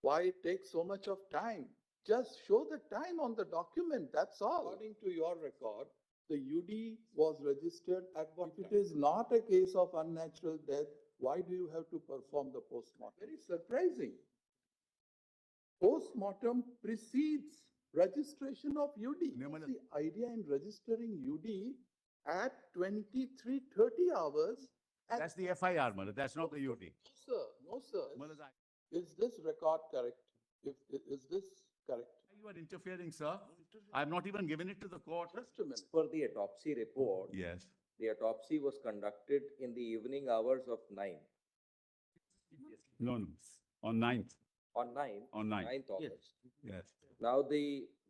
Why it takes so much of time? Just show the time on the document, that's all. According to your record, the UD was registered at what? If it is not a case of unnatural death, why do you have to perform the postmortem? Very surprising. Postmortem precedes registration of UD. What's the idea in registering UD at 23:30 hours? That's the FIR, Malad. That's not the UD. No, sir. No, sir. Malad, Is this record correct? Is this correct? you are interfering, sir. I've not even given it to the court. Just a minute. For the autopsy report, Yes. the autopsy was conducted in the evening hours of 9. No, no. On 9th. On 9? On 9th. 9th August. Yes. Now, the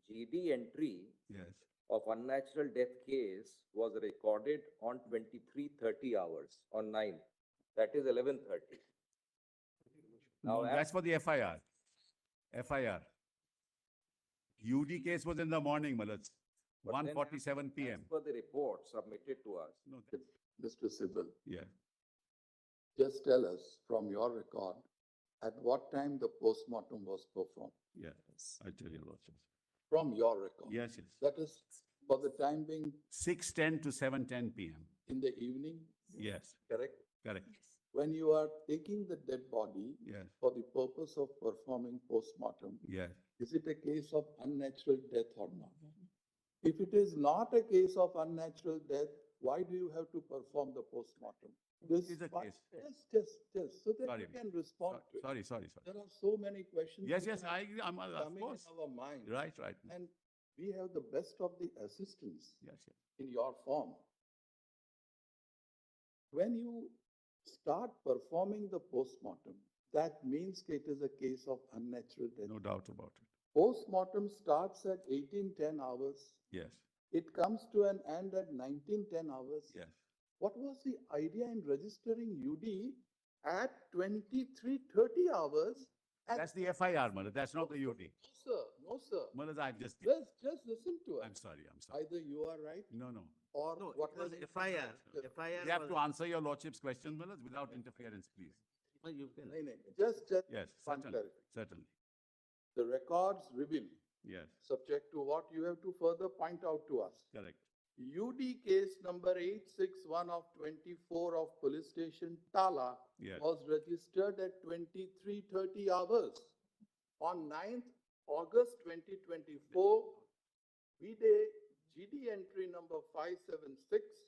GD entry Yes. of unnatural death case was recorded on 23:30 hours on 9th. That is 11:30. No, Now, that's for the FIR. FIR. UD case was in the morning, Malad. But then 1:47 p.m. as per the report submitted to us, No, Mr. Sibal, yeah. just tell us from your record, at what time the postmortem was performed? Yes. I tell you, Lordship. From your record. Yes, yes. That is for the time being 6:10 to 7:10 p.m. in the evening, Yes, correct? correct. When you are taking the dead body Yes, for the purpose of performing postmortem, yes. is it a case of unnatural death or not? If it is not a case of unnatural death, why do you have to perform the postmortem? This Is a part- case. Just, so that Sorry. you can respond to it. Sorry. There are so many questions. Yes, that yes, are I'm, of coming in course. our mind. Right. And we have the best of the assistance Yes, yes. in your form. When you start performing the postmortem, that means it is a case of unnatural death. No doubt about it. Postmortem starts at 18:10 hours. Yes, It comes to an end at 19:10 hours. yes. What was the idea in registering UD at 23:30 hours? That's the FIR, Malad. That's not the UD. No, sir. Malad, I've just. Just listen to I'm us. sorry. Either you are right No. or No, what it was was FIR. FIR You have was- to answer your Lordship's question, Malad, without interference, please. No, you can. No. Just Yes, one certainly, clarification. certainly. The records reveal, Yes, subject to what you have to further point out to us. correct. UD case number 861 of 24 of Police Station Tala Yes, was registered at 23:30 hours on 9th August 2024. V-Day GD entry number 576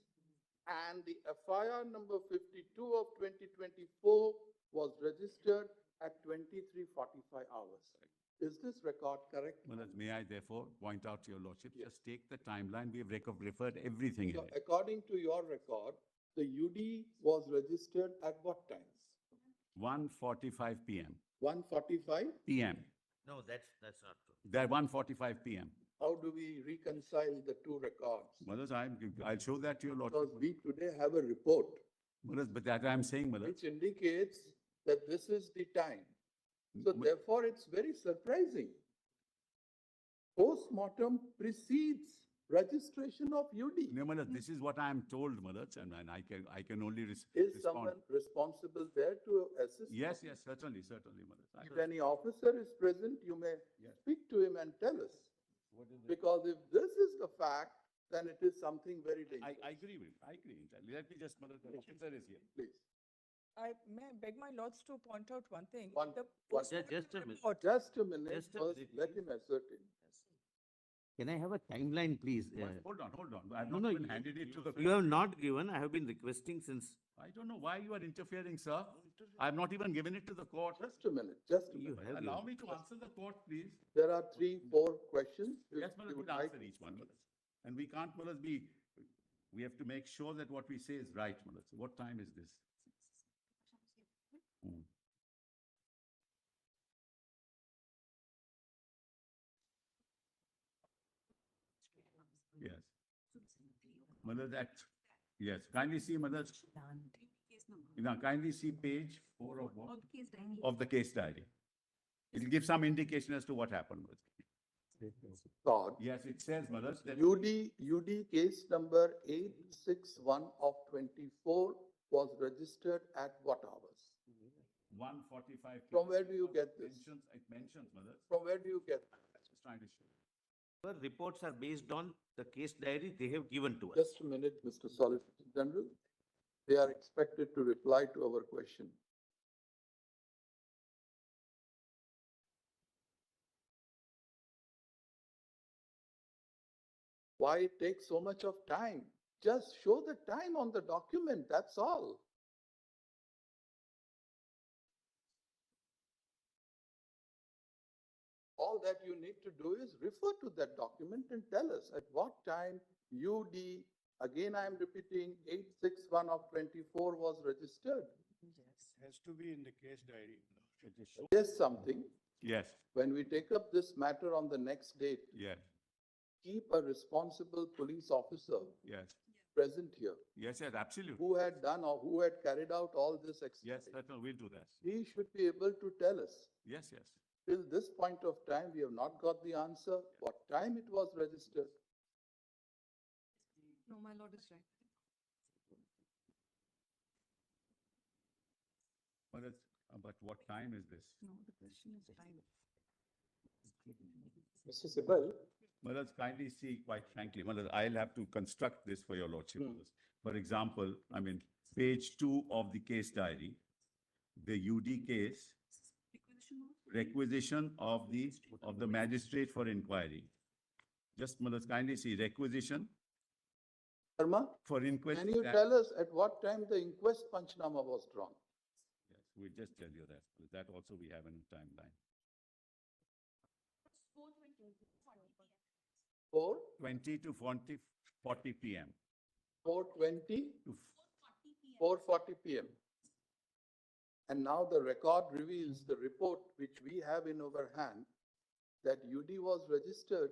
and the FIR number 52 of 2024 was registered at 23:45 hours. Is this record correct? Malad, may I therefore point out to your Lordship, just take the timeline. We've referred everything in So it. according to your record, the UD was registered at what time? 1:45 p.m. 1:45? PM. No, that's not true. That 1:45 p.m. How do we reconcile the two records? Malad, I'll show that to your Because Lordship. we today have a report Malad, but that I'm saying, Malad. which indicates that this is the time. So therefore, it's very surprising. Postmortem precedes registration of UD. No, Malad, this is what I'm told, Malad, and I can only Is respond. someone responsible there to assist? Yes, certainly, Malad. If any officer is present, you may Yes. speak to him and tell us. Because if this is the fact, then it is something very dangerous. I agree with you. I agree entirely. Let me just, Malad, the officer is here. Please. I may beg my lords to point out one thing. One- The one- postmortem Just a minute. report- Just a minute, Just a first, minute, let please. him assert it. Can I have a timeline, please? Hold on. I've No, not no, even you- handed it to the. You have not given. I have been requesting since. I don't know why you are interfering, sir. I've not even given it to the court. Just a minute, just a You minute. have. Allow given. me to answer the court, please. There are 3, 4 questions. which Yes, we Malad, would we'll like answer each one, Malad. And we can't, Malad, we have to make sure that what we say is right, Malad. So what time is this? Hmm. Yes. Malad, yes, kindly see, Malad. Now, kindly see page 4 of what? Of the case diary. It'll give some indication as to what happened. thought. Yes, it says, Malad, that UD case number 861 of 24 was registered at what hours? 1:45. From where do you get this? It mentions, mother. From where do you get? Just trying to show. Our reports are based on the case diary they have given to us. Just a minute, Mr. Solicitor General. They are expected to reply to our question. Why it takes so much of time? Just show the time on the document, that's all. All that you need to do is refer to that document and tell us at what time UD, again I am repeating, 861 of 24 was registered. Has to be in the case diary. Suggest something, Yes, when we take up this matter on the next date, yes, keep a responsible police officer yes, present here yes, absolutely. who had done or who had carried out all this Yes, exercise. we'll do that. He should be able to tell us. Yes, yes. Till this point of time, we have not got the answer, what time it was registered. No, my lord is right. But what time is this? No, the question is time. Mr. Sibal, Let's kindly see, quite frankly, I'll have to construct this for your lordship. For example, I mean, page 2 of the case diary, the UD case, requisition of the magistrate for inquiry. Just, kindly see, requisition Sharma, for inquest. can you tell us at what time the inquest Panchnama was drawn? Yes, we'll just tell you that. That also we have in a timeline. 4:20 to 40 p.m. 4:20, to 4:40 p.m. And now the record reveals the report which we have in our hand that UD was registered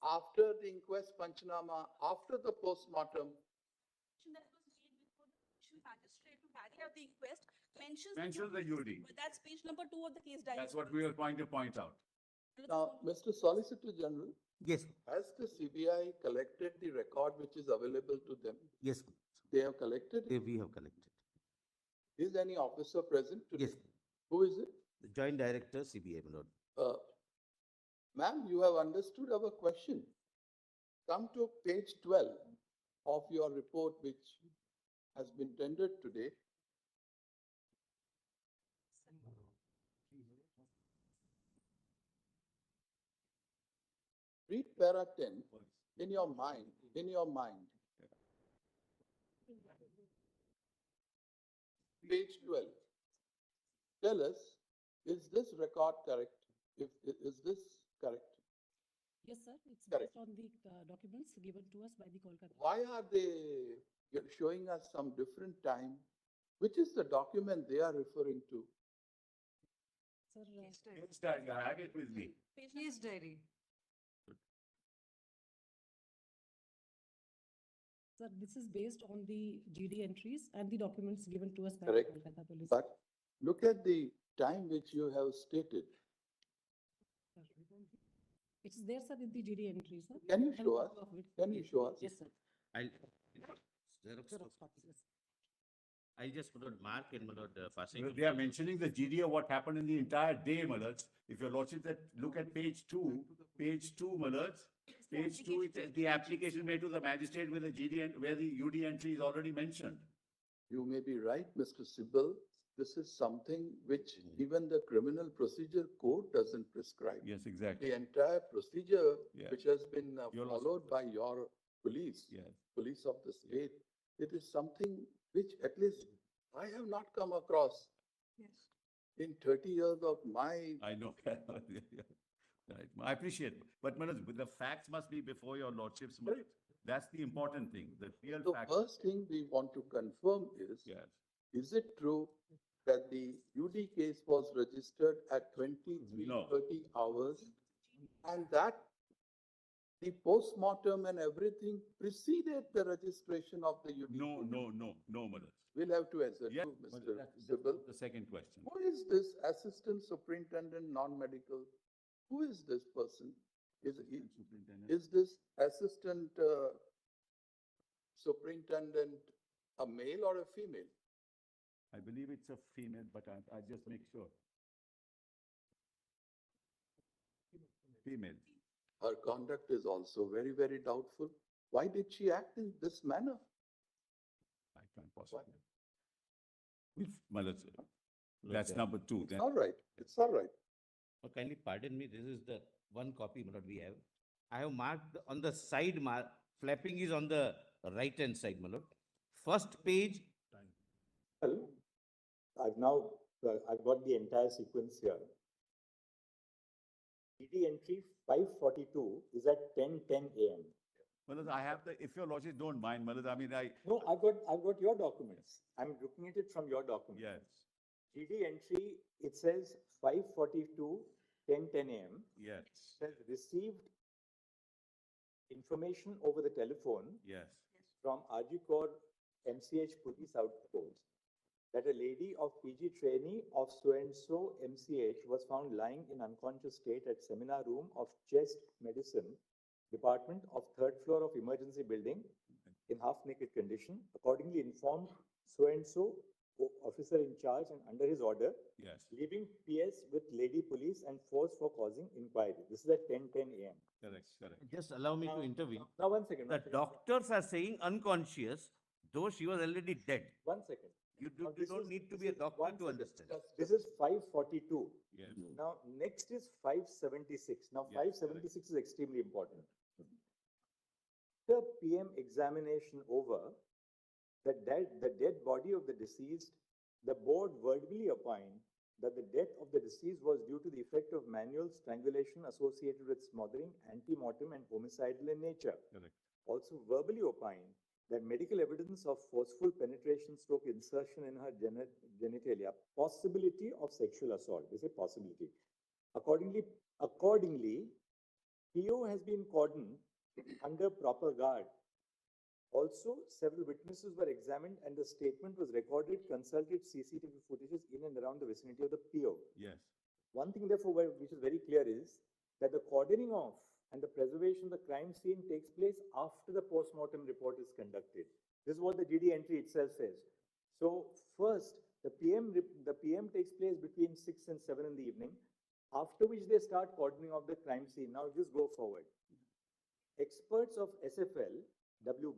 after the inquest Panchnama, after the postmortem. That was made before the magistrate to carry out the inquest mentions Mentions the UD. But that's page number 2 of the case diary. That's what we were trying to point out. Now, Mr. Solicitor General, Yes, has the CBI collected the record which is available to them? yes, They have collected it? we have collected. Is any officer present today? Yes, Who is it? the Joint Director, CBI, my lord. Ma'am, you have understood our question. Come to page 12 of your report which has been tendered today. Read para 10 in your mind, Page 12. Tell us, is this record correct? Is this correct? Yes, sir. It's Correct. based on the documents given to us by the Kolkata. Why are they showing us some different time? Which is the document they are referring to? Sir, Case diary, I have it with me. Case diary. sir, this is based on the GD entries and the documents given to us by Correct. the Kolkata police. But look at the time which you have stated. Sir, It's there, sir, in the GD entries, sir. Can you And show us? copy of it. Can you show us? Yes, sir. I'll, Xerox copy, yes. I'll just put out mark and my lord passing. They are mentioning the GD of what happened in the entire day, Malad. If your lordship that look at page 2, Malad. Page 2, it says the application made to the magistrate with the GD and where the UD entry is already mentioned. You may be right, Mr. Sibal. This is something which even the criminal procedure code doesn't prescribe. Yes, exactly. The entire procedure Yeah. which has been Your followed by your police, Yes. police of the state, it is something which at least I have not come across Yes. in 30 years of my, I know. Right. I appreciate, but Manoj, the facts must be before your lordships. Manoj. Correct. That's the important thing, the real the fact. first thing we want to confirm Yes. is it true that the UD case was registered at 23:30 hours and that the postmortem and everything preceded the registration of the UD? No, case? Manoj. We'll have to answer Yeah, to but Mr. that's Sibal. the second question. Who is this assistant superintendent non-medical? Who is this person? Superintendent. Is this assistant superintendent a male or a female? I believe it's a female, but I just make sure. Female. Her conduct is also very, very doubtful. Why did she act in this manner? I can't possibly. Well, that's number two. It's Then all right. It's all right. Oh, kindly pardon me, this is the one copy what we have. I have marked on the side, flapping is on the right hand side, my lord. First page, Well, I've got the entire sequence here. DD entry 542 is at 10:10 a.m. Malad, I have the, if your lordship don't mind, Malad, I mean, No, I've got your documents. I'm looking at it from your documents. yes, DD entry, it says 542, 10:10 a.m. yes, Says received information over the telephone yes, from Ajikor MCH Police Outpost that a lady of PG trainee of so-and-so MCH was found lying in unconscious state at seminar room of chest medicine department of third floor of emergency building in half-naked condition. Accordingly informed so-and-so officer in charge and under his order, yes, leaving PS with lady police and force for causing inquiry. This is at 10:10 a.m. correct, correct. just allow me to intervene. Now, one second. The doctors are saying unconscious, though she was already dead. 1 second. You Now, you this don't is- need to this be a is doctor 1 to second. understand. This is 542. Yes, Now, next is 576. Now, Yes, 576 is extremely important. After PM examination over, the dead body of the deceased, the board verbally opined that the death of the deceased was due to the effect of manual strangulation associated with smothering, ante-mortem, and homicidal in nature. correct. Also verbally opined that medical evidence of forceful penetration stroke insertion in her genitalia, possibility of sexual assault, they say possibility. Accordingly, PO has been cordoned under proper guard. Also, several witnesses were examined and the statement was recorded, consulted CCTV footages in and around the vicinity of the PO. Yes, One thing therefore which is very clear is that the cordoning off and the preservation of the crime scene takes place after the post-mortem report is conducted. This is what the DD entry itself says. So first, the PM takes place between 6 and 7 in the evening, after which they start cordoning off the crime scene. Now just go forward. Experts of SFL, W.